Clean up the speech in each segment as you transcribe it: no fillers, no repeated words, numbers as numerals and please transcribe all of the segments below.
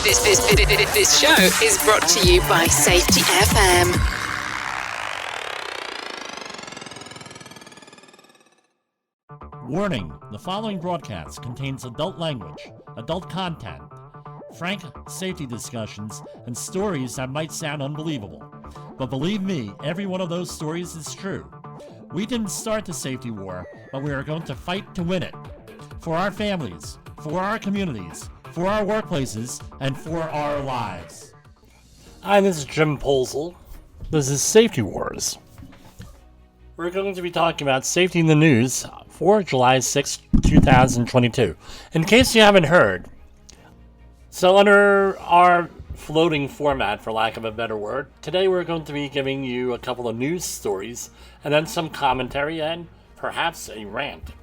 This show is brought to you by Safety FM. Warning, the following broadcast contains adult language, adult content, frank safety discussions, and stories that might sound unbelievable. But believe me, every one of those stories is true. We didn't start the safety war, but we are going to fight to win it. For our families, for our communities, for our workplaces, and for our lives. Hi, this is Jim Polzel. This is Safety Wars. We're going to be talking about safety in the news for July 6, 2022. In case you haven't heard, so under our floating format, for lack of a better word, today we're going to be giving you a couple of news stories and then some commentary and perhaps a rant.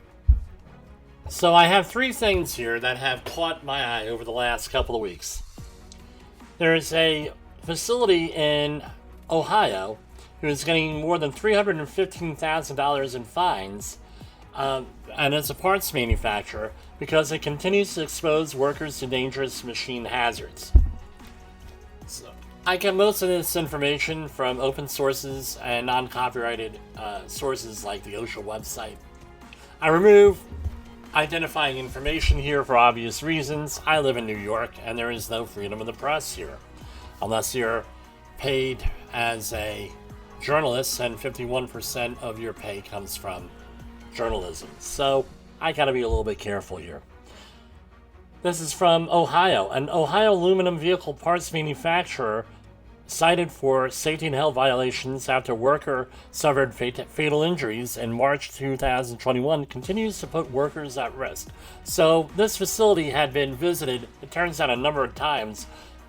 So I have three things here that have caught my eye over the last couple of weeks. There's a facility in Ohio who is getting more than $315,000 in fines, and it's a parts manufacturer, because it continues to expose workers to dangerous machine hazards. So I get most of this information from open sources and non-copyrighted sources like the OSHA website. I remove identifying information here for obvious reasons. I live in New York, and there is no freedom of the press here, unless you're paid as a journalist, and 51% of your pay comes from journalism. So I gotta be a little bit careful here. This is from Ohio. An Ohio aluminum vehicle parts manufacturer cited for safety and health violations after a worker suffered fatal injuries in March 2021 continues to put workers at risk. So this facility had been visited, it turns out, a number of times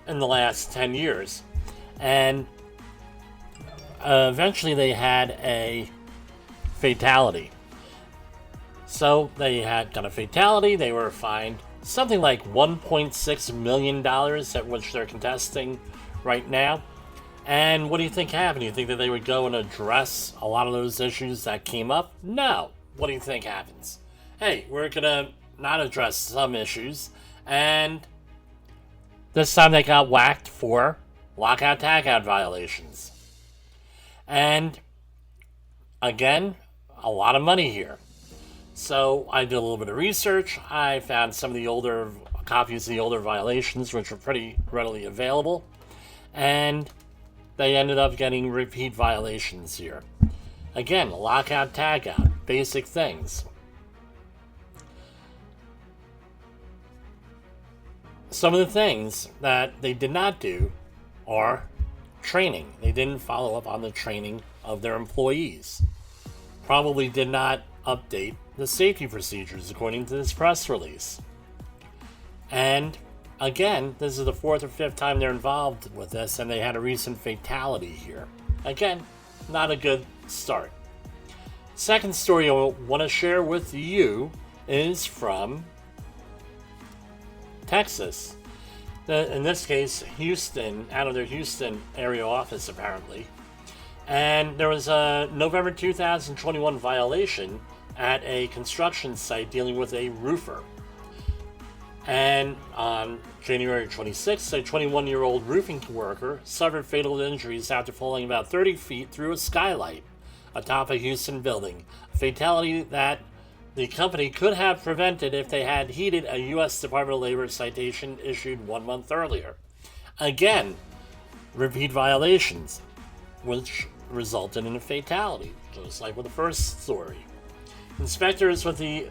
in the last 10 years. And eventually they had a fatality. So they had got a fatality, they were fined something like $1.6 million, at which they're contesting right now. And what do you think happened? Do you think that they would go and address a lot of those issues that came up? No. What do you think happens? Hey, we're gonna not address some issues, and this time they got whacked for lockout-tagout violations. And again, a lot of money here. So I did a little bit of research. I found some of the older copies of the older violations, which were pretty readily available, and they ended up getting repeat violations here. Again, lockout, tagout, basic things. Some of the things that they did not do are training. They didn't follow up on the training of their employees. Probably did not update the safety procedures according to this press release. And again, this is the fourth or fifth time they're involved with this, and they had a recent fatality here. Again, not a good start. Second story I want to share with you is from Texas. In this case, Houston, out of their Houston area office apparently. And there was a November 2021 violation at a construction site dealing with a roofer. And on January 26th, a 21-year-old roofing worker suffered fatal injuries after falling about 30 feet through a skylight atop a Houston building. A fatality that the company could have prevented if they had heeded a U.S. Department of Labor citation issued 1 month earlier. Again, repeat violations, which resulted in a fatality, just like with the first story. Inspectors with the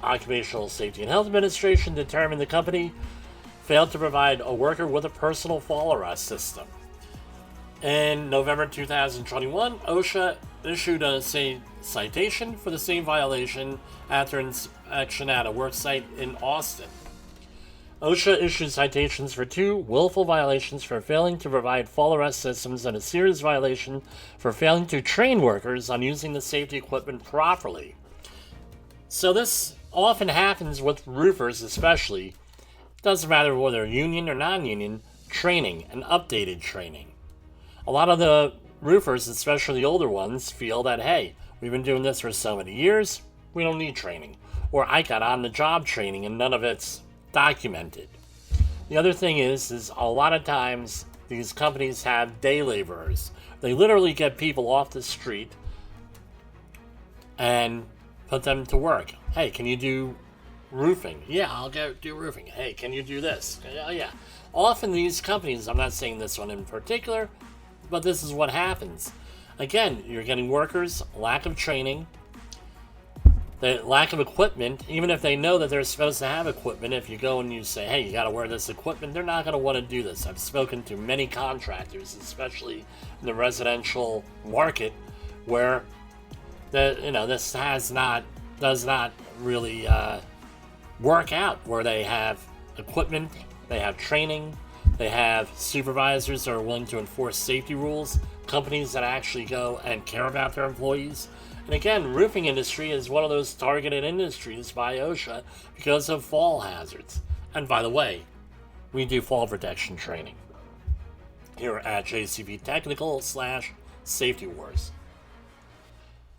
Occupational Safety and Health Administration determined the company failed to provide a worker with a personal fall arrest system. In November 2021, OSHA issued a citation for the same violation after inspection at a worksite in Austin. OSHA issued citations for 2 willful violations for failing to provide fall arrest systems and a serious violation for failing to train workers on using the safety equipment properly. So this often happens with roofers especially. Doesn't matter whether they're union or non-union, training and updated training. A lot of the roofers, especially the older ones, feel that, hey, we've been doing this for so many years, we don't need training. Or I got on-the-job training and none of it's documented. The other thing is a lot of times these companies have day laborers. They literally get people off the street and put them to work. Hey, can you do roofing? Yeah, I'll go do roofing. Hey, can you do this? Yeah. Often these companies, I'm not saying this one in particular, but this is what happens. Again, you're getting workers, lack of training, the lack of equipment. Even if they know that they're supposed to have equipment, if you go and you say, hey, you got to wear this equipment, they're not going to want to do this. I've spoken to many contractors, especially in the residential market, where this does not really work out, where they have equipment, they have training, they have supervisors that are willing to enforce safety rules, companies that actually go and care about their employees. And again, roofing industry is one of those targeted industries by OSHA because of fall hazards. And by the way, we do fall protection training here at JCB Technical/Safety Wars.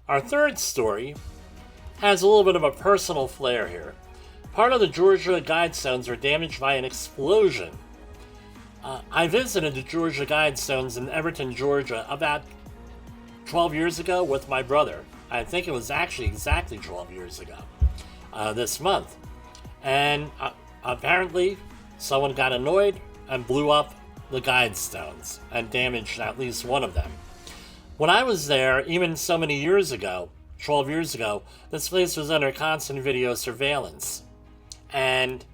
Our third story has a little bit of a personal flair here. Part of the Georgia Guidestones were damaged by an explosion. I visited the Georgia Guidestones in Everton, Georgia about 12 years ago with my brother. I think it was actually exactly 12 years ago this month. And apparently someone got annoyed and blew up the Guidestones and damaged at least one of them. When I was there, even so many years ago, 12 years ago, this place was under constant video surveillance. And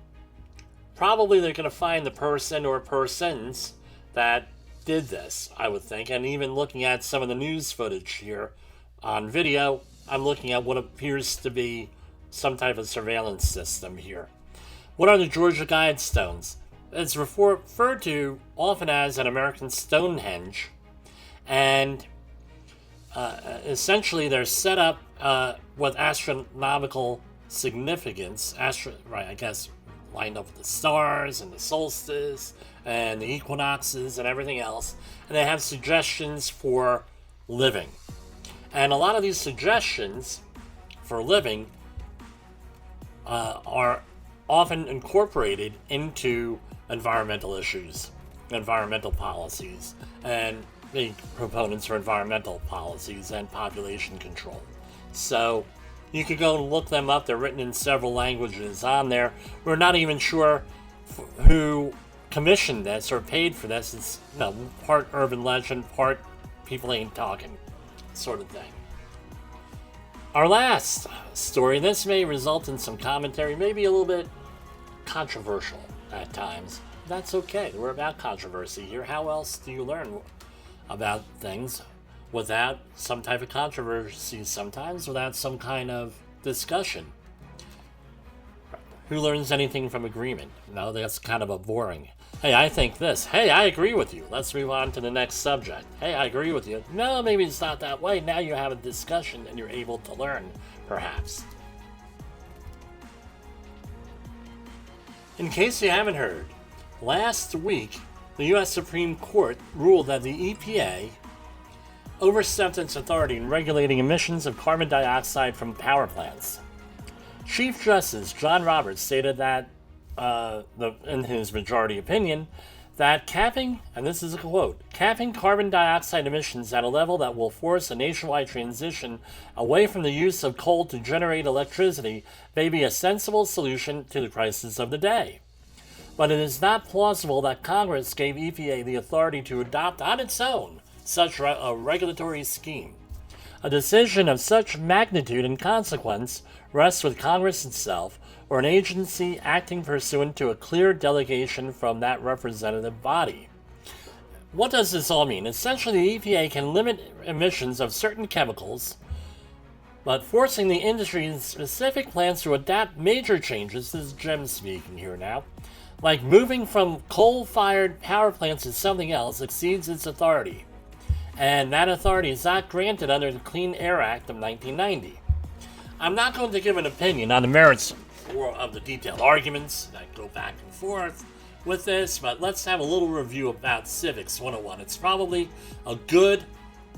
probably they're going to find the person or persons that did this, I would think. And even looking at some of the news footage here on video, I'm looking at what appears to be some type of surveillance system here. What are the Georgia Guidestones? It's referred to often as an American Stonehenge. And essentially they're set up with astronomical significance, lined up with the stars and the solstice and the equinoxes and everything else, and they have suggestions for living. And a lot of these suggestions for living are often incorporated into environmental issues, environmental policies, and the proponents for environmental policies and population control. So you could go and look them up. They're written in several languages on there. We're not even sure who commissioned this or paid for this. It's part urban legend, part people ain't talking sort of thing. Our last story, this may result in some commentary, maybe a little bit controversial at times. That's okay. We're about controversy here. How else do you learn about things without some type of controversy, sometimes without some kind of discussion? Who learns anything from agreement? No, that's kind of a boring. Hey, I think this. Hey, I agree with you. Let's move on to the next subject. Hey, I agree with you. No, maybe it's not that way. Now you have a discussion and you're able to learn, perhaps. In case you haven't heard, last week, the U.S. Supreme Court ruled that the EPA overstepped its authority in regulating emissions of carbon dioxide from power plants. Chief Justice John Roberts stated that, in his majority opinion, that capping, and this is a quote, capping carbon dioxide emissions at a level that will force a nationwide transition away from the use of coal to generate electricity may be a sensible solution to the crisis of the day. But it is not plausible that Congress gave EPA the authority to adopt on its own such a regulatory scheme. A decision of such magnitude and consequence rests with Congress itself, or an agency acting pursuant to a clear delegation from that representative body. What does this all mean? Essentially, the EPA can limit emissions of certain chemicals, but forcing the industry's specific plans to adapt major changes, this is Jim speaking here now, like moving from coal-fired power plants to something else, exceeds its authority. And that authority is not granted under the Clean Air Act of 1990. I'm not going to give an opinion on the merits of the detailed arguments that go back and forth with this, but let's have a little review about Civics 101. It's probably a good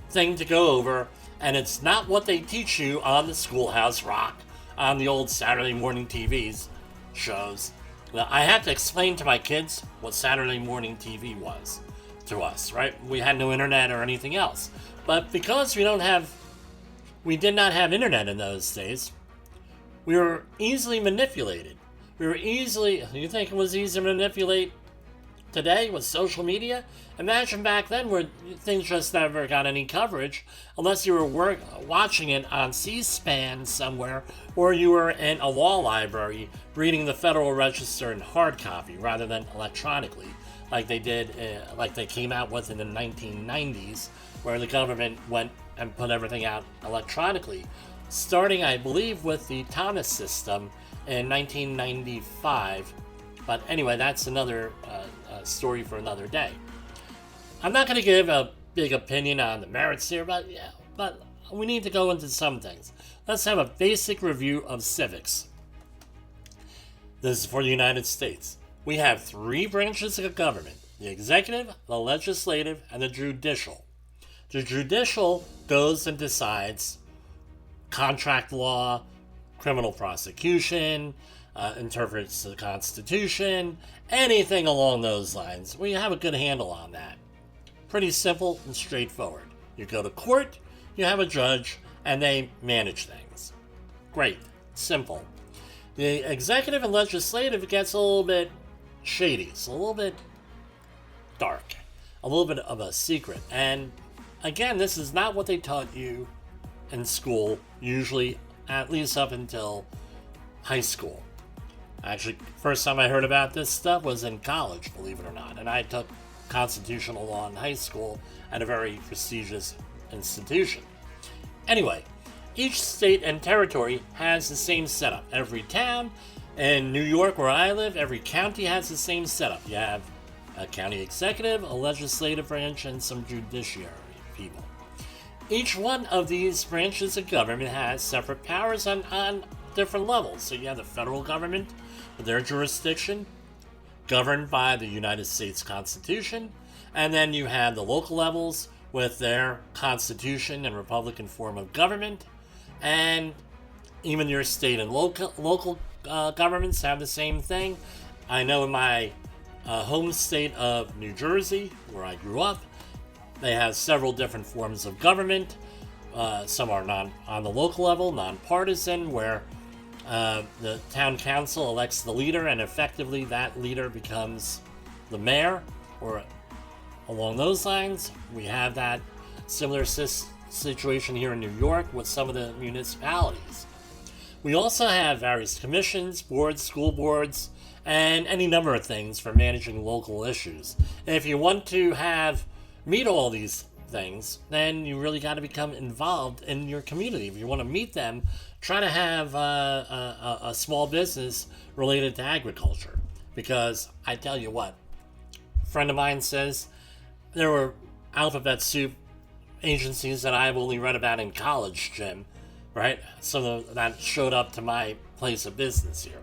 thing to go over, and it's not what they teach you on the Schoolhouse Rock, on the old Saturday morning TV shows. Now, I had to explain to my kids what Saturday morning TV was to us, right? We had no internet or anything else. But because we did not have internet in those days, we were easily manipulated. You think it was easy to manipulate today with social media? Imagine back then where things just never got any coverage unless you were watching it on C-SPAN somewhere, or you were in a law library reading the Federal Register in hard copy rather than electronically, like they came out with in the 1990s, where the government went and put everything out electronically, starting, I believe, with the Thomas system in 1995. But anyway, that's another story for another day. I'm not going to give a big opinion on the merits here, but we need to go into some things. Let's have a basic review of civics. This is for the United States. We have 3 branches of government: the executive, the legislative, and the judicial. The judicial goes and decides contract law, criminal prosecution, interprets the Constitution, anything along those lines. We have a good handle on that. Pretty simple and straightforward. You go to court, you have a judge, and they manage things. Great. Simple. The executive and legislative gets a little bit shady. It's a little bit dark. A little bit of a secret. And again, this is not what they taught you in school, usually, at least up until high school. Actually, first time I heard about this stuff was in college, believe it or not. And I took constitutional law in high school at a very prestigious institution. Anyway, each state and territory has the same setup. Every town in New York, where I live, every county has the same setup. You have a county executive, a legislative branch, and some judiciary people. Each one of these branches of government has separate powers on different levels. So you have the federal government with their jurisdiction, governed by the United States Constitution, and then you have the local levels with their constitution and republican form of government, and even your state and local governments have the same thing. I know in my home state of New Jersey, where I grew up, they have several different forms of government. Some are on the local level, nonpartisan, where the town council elects the leader, and effectively that leader becomes the mayor, or along those lines. We have that similar situation here in New York with some of the municipalities. We also have various commissions, boards, school boards, and any number of things for managing local issues. And if you want to meet all these things, then you really got to become involved in your community. If you want to meet them, try to have a small business related to agriculture. Because I tell you what, a friend of mine says there were alphabet soup agencies that I've only read about in college, Jim, right? So that showed up to my place of business here.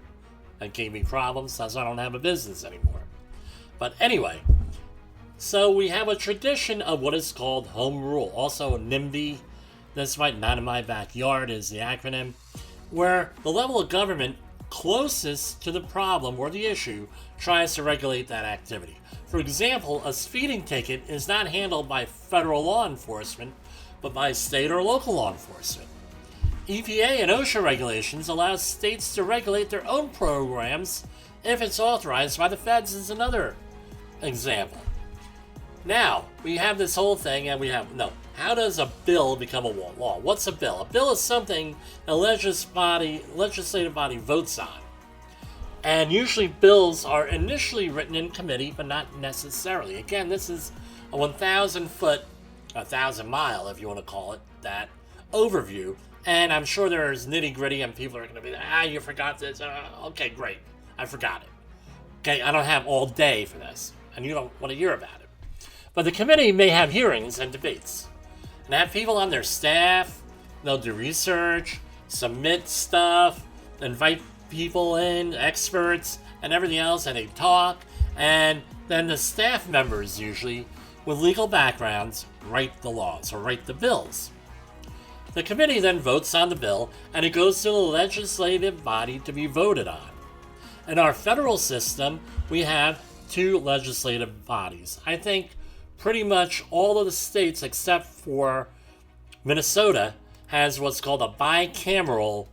That gave me problems, so I don't have a business anymore. But anyway, so we have a tradition of what is called home rule, also NIMBY. That's right, not in my backyard is the acronym, where the level of government closest to the problem or the issue tries to regulate that activity. For example, a speeding ticket is not handled by federal law enforcement, but by state or local law enforcement. EPA and OSHA regulations allow states to regulate their own programs if it's authorized by the feds, is another example. Now, we have this whole thing, and how does a bill become a law? What's a bill? A bill is something a legislative body votes on. And usually bills are initially written in committee, but not necessarily. Again, this is a 1,000-mile, if you want to call it that, overview. And I'm sure there's nitty-gritty, and people are going to be like, you forgot this. Okay, great. I forgot it. Okay, I don't have all day for this, and you don't want to hear about it. But the committee may have hearings and debates, and have people on their staff. They'll do research, submit stuff, invite people in, experts, and everything else, and they talk. And then the staff members, usually with legal backgrounds, write the laws or write the bills. The committee then votes on the bill, and it goes to the legislative body to be voted on. In our federal system, we have two legislative bodies. I think pretty much all of the states except for Minnesota has what's called a bicameral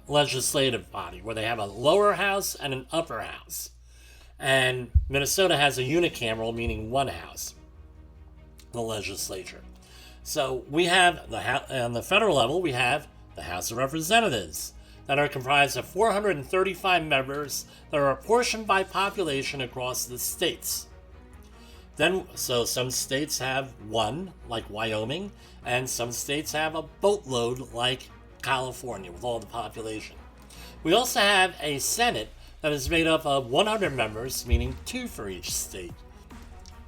legislative body, where they have a lower house and an upper house. And Minnesota has a unicameral, meaning one house, the legislature. So we have, on the federal level, we have the House of Representatives that are comprised of 435 members that are apportioned by population across the states. Then, so some states have one, like Wyoming, and some states have a boatload, like California, with all the population. We also have a Senate that is made up of 100 members, meaning 2 for each state.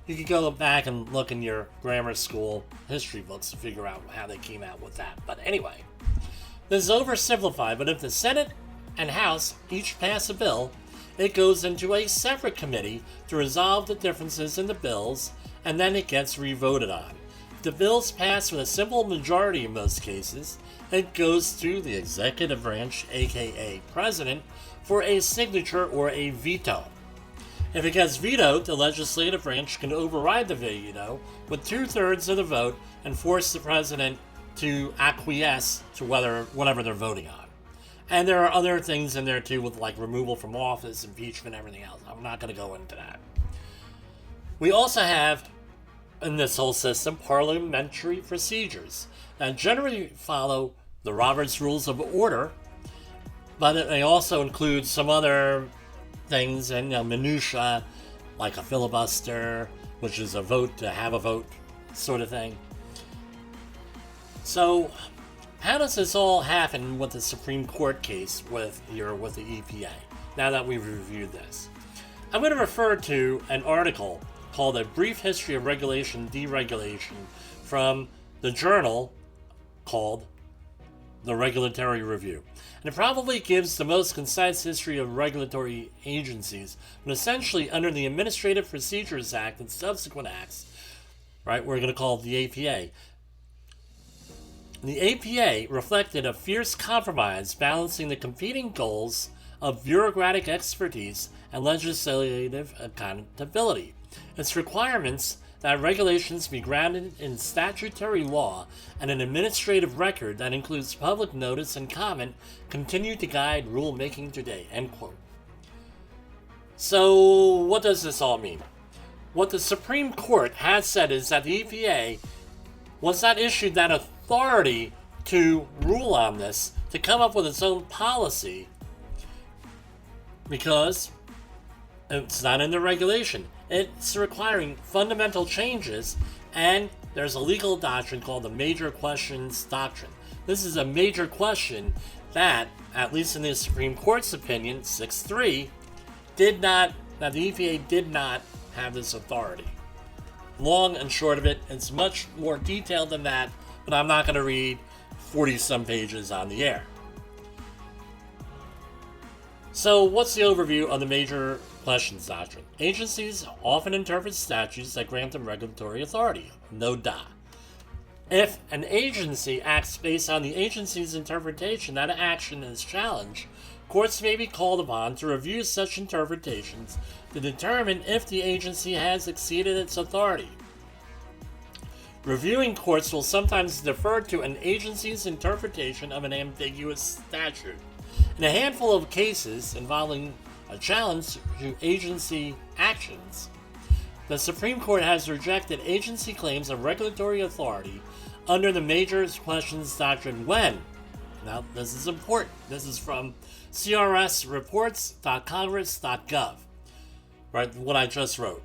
You could go back and look in your grammar school history books to figure out how they came out with that. But anyway, this is oversimplified, but if the Senate and House each pass a bill, it goes into a separate committee to resolve the differences in the bills, and then it gets re-voted on. If the bills pass with a simple majority in most cases, it goes to the executive branch, aka president, for a signature or a veto. If it gets vetoed, the legislative branch can override the veto with 2/3 of the vote and force the president to acquiesce to whatever they're voting on. And there are other things in there too, with like removal from office, impeachment, everything else. I'm not going to go into that. We also have, in this whole system, parliamentary procedures that generally follow the Robert's Rules of Order, but they also include some other things and minutiae, like a filibuster, which is a vote to have a vote sort of thing. So, how does this all happen with the Supreme Court case with the EPA, now that we've reviewed this? I'm going to refer to an article called A Brief History of Regulation Deregulation from the journal called The Regulatory Review. And it probably gives the most concise history of regulatory agencies, but essentially under the Administrative Procedures Act and subsequent acts, right, we're going to call it the APA. The APA reflected a fierce compromise balancing the competing goals of bureaucratic expertise and legislative accountability. Its requirements that regulations be grounded in statutory law and an administrative record that includes public notice and comment continue to guide rulemaking today, end quote. So, what does this all mean? What the Supreme Court has said is that the EPA was not issued that authority to rule on this, to come up with its own policy, because it's not in the regulation. It's requiring fundamental changes, and there's a legal doctrine called the Major Questions Doctrine. This is a major question that, at least in the Supreme Court's opinion, 6-3, that the EPA did not have this authority. Long and short of it, it's much more detailed than that, but I'm not going to read 40-some pages on the air. So, what's the overview of the Major Questions Doctrine? Agencies often interpret statutes that grant them regulatory authority. No duh. If an agency acts based on the agency's interpretation that an action is challenged, courts may be called upon to review such interpretations to determine if the agency has exceeded its authority. Reviewing courts will sometimes defer to an agency's interpretation of an ambiguous statute. In a handful of cases involving a challenge to agency actions, the Supreme Court has rejected agency claims of regulatory authority under the Major Questions Doctrine when, now this is important, this is from crsreports.congress.gov, right, what I just read.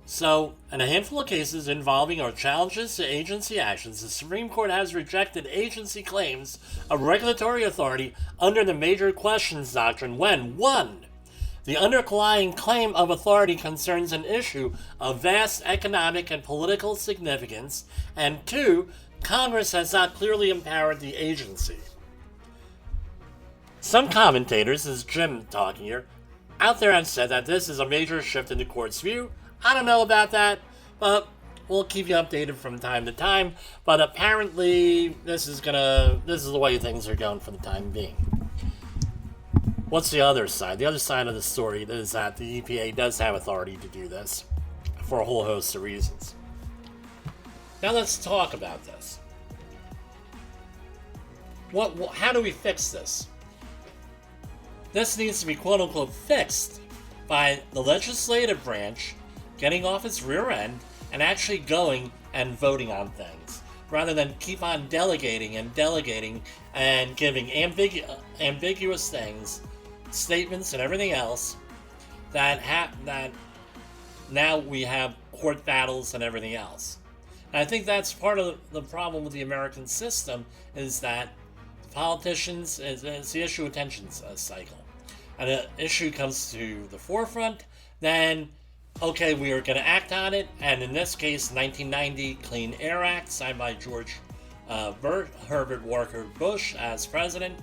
So, in a handful of cases involving or challenges to agency actions, the Supreme Court has rejected agency claims of regulatory authority under the Major Questions Doctrine when 1. The underlying claim of authority concerns an issue of vast economic and political significance, and 2. Congress has not clearly empowered the agency. Some commentators, this is Jim talking here, out there have said that this is a major shift in the court's view. I don't know about that, but we'll keep you updated from time to time. But apparently, this is the way things are going for the time being. What's the other side? The other side of the story is that the EPA does have authority to do this for a whole host of reasons. Now let's talk about this. How do we fix this? This needs to be quote-unquote fixed by the legislative branch getting off its rear end and actually going and voting on things, rather than keep on delegating and giving ambiguous things, statements and everything else that now we have court battles and everything else. And I think that's part of the problem with the American system, is that politicians, it's the issue attention cycle. And an issue comes to the forefront, then, okay, we are going to act on it. And in this case, 1990 Clean Air Act, signed by George Herbert Walker Bush as president.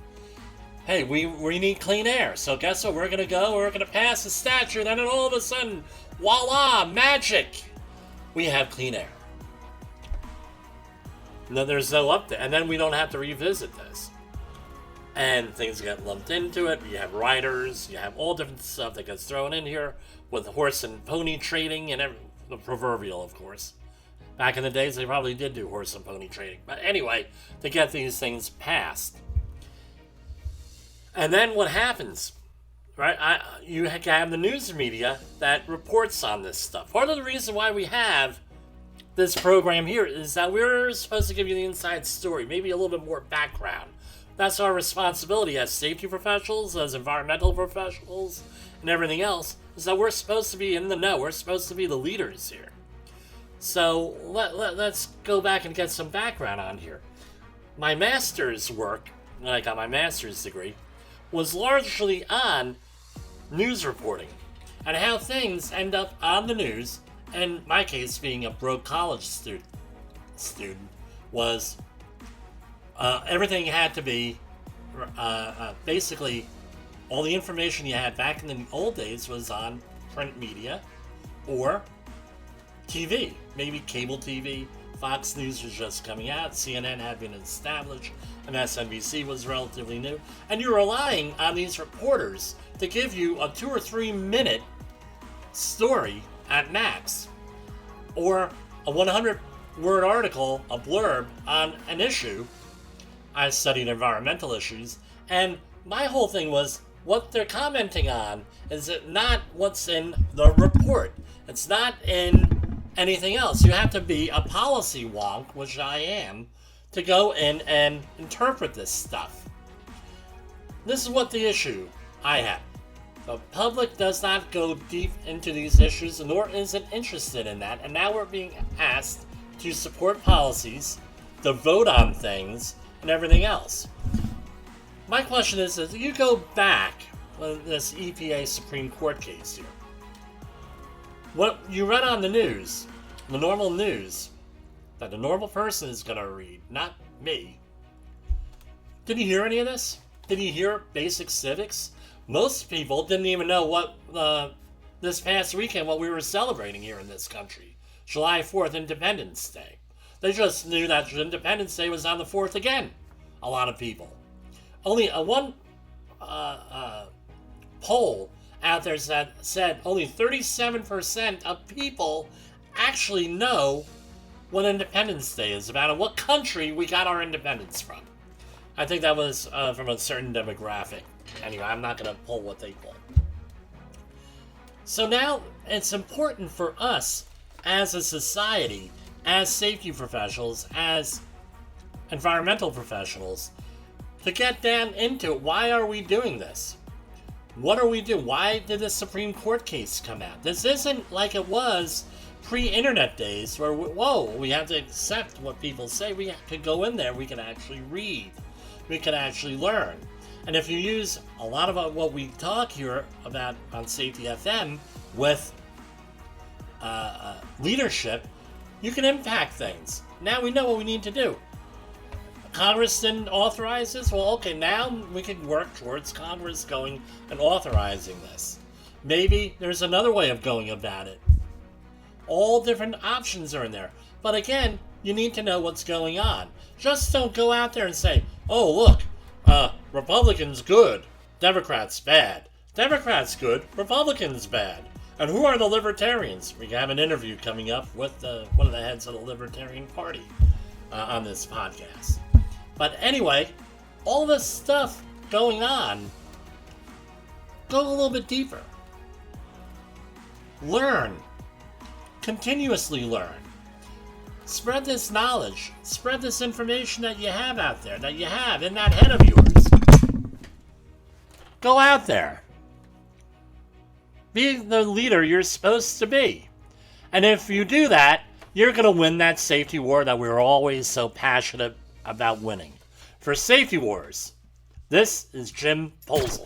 Hey, we need clean air. So guess what? We're going to pass a statute, and then all of a sudden, voila, magic! We have clean air. No, there's no update, and then we don't have to revisit this. And things get lumped into it. You have riders, you have all different stuff that gets thrown in here with horse and pony trading and the proverbial, of course. Back in the days, they probably did do horse and pony trading. But anyway, to get these things passed. And then what happens? Right? You have the news media that reports on this stuff. Part of the reason why we have this program here is that we're supposed to give you the inside story, maybe a little bit more background. That's our responsibility as safety professionals, as environmental professionals, and everything else, is that we're supposed to be in the know. We're supposed to be the leaders here. So let's go back and get some background on here. My master's work, when I got my master's degree, was largely on news reporting and how things end up on the news. And my case, being a broke college student was everything had to be basically all the information you had back in the old days was on print media or TV, maybe cable TV. Fox News was just coming out, CNN had been established, and MSNBC was relatively new. And you're relying on these reporters to give you a 2 or 3 minute story at max, or a 100-word article, a blurb on an issue. I studied environmental issues, and my whole thing was what they're commenting on is it not what's in the report. It's not in anything else. You have to be a policy wonk, which I am, to go in and interpret this stuff. This is what the issue I have. The public does not go deep into these issues, nor is it interested in that. And now we're being asked to support policies, to vote on things, and everything else. My question is you go back to this EPA Supreme Court case here. What you read on the news, the normal news, that the normal person is going to read, not me. Did you hear any of this? Did you hear basic civics? Most people didn't even know what this past weekend, what we were celebrating here in this country. July 4th, Independence Day. They just knew that Independence Day was on the 4th again. A lot of people. Only one poll out there said only 37% of people actually know what Independence Day is about and what country we got our independence from. I think that was from a certain demographic. Anyway, I'm not going to pull what they pull. So now it's important for us as a society, as safety professionals, as environmental professionals, to get down into it. Why are we doing this? What are we doing? Why did the Supreme Court case come out? This isn't like it was pre-internet days where, we have to accept what people say. We could go in there, we can actually read. We can actually learn. And if you use a lot of what we talk here about on Safety FM with leadership, you can impact things. Now we know what we need to do. Congress didn't authorize this? Well, okay, now we can work towards Congress going and authorizing this. Maybe there's another way of going about it. All different options are in there. But again, you need to know what's going on. Just don't go out there and say, oh, look, Republicans good, Democrats bad. Democrats good, Republicans bad. And who are the libertarians? We have an interview coming up with one of the heads of the Libertarian Party on this podcast. But anyway, all this stuff going on, go a little bit deeper. Learn. Continuously learn. Spread this knowledge. Spread this information that you have out there, that you have in that head of yours. Go out there. Be the leader you're supposed to be. And if you do that, you're going to win that safety war that we're always so passionate about winning. For Safety Wars, this is Jim Posel.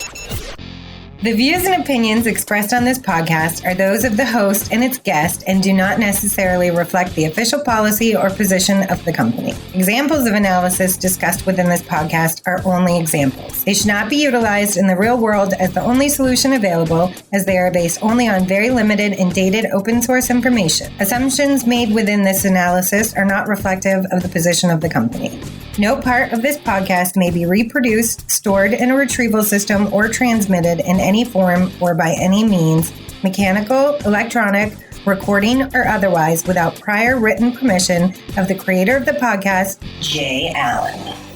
The views and opinions expressed on this podcast are those of the host and its guest and do not necessarily reflect the official policy or position of the company. Examples of analysis discussed within this podcast are only examples. They should not be utilized in the real world as the only solution available, as they are based only on very limited and dated open source information. Assumptions made within this analysis are not reflective of the position of the company. No part of this podcast may be reproduced, stored in a retrieval system, or transmitted in any form or by any means, mechanical, electronic, recording, or otherwise, without prior written permission of the creator of the podcast, Jay Allen.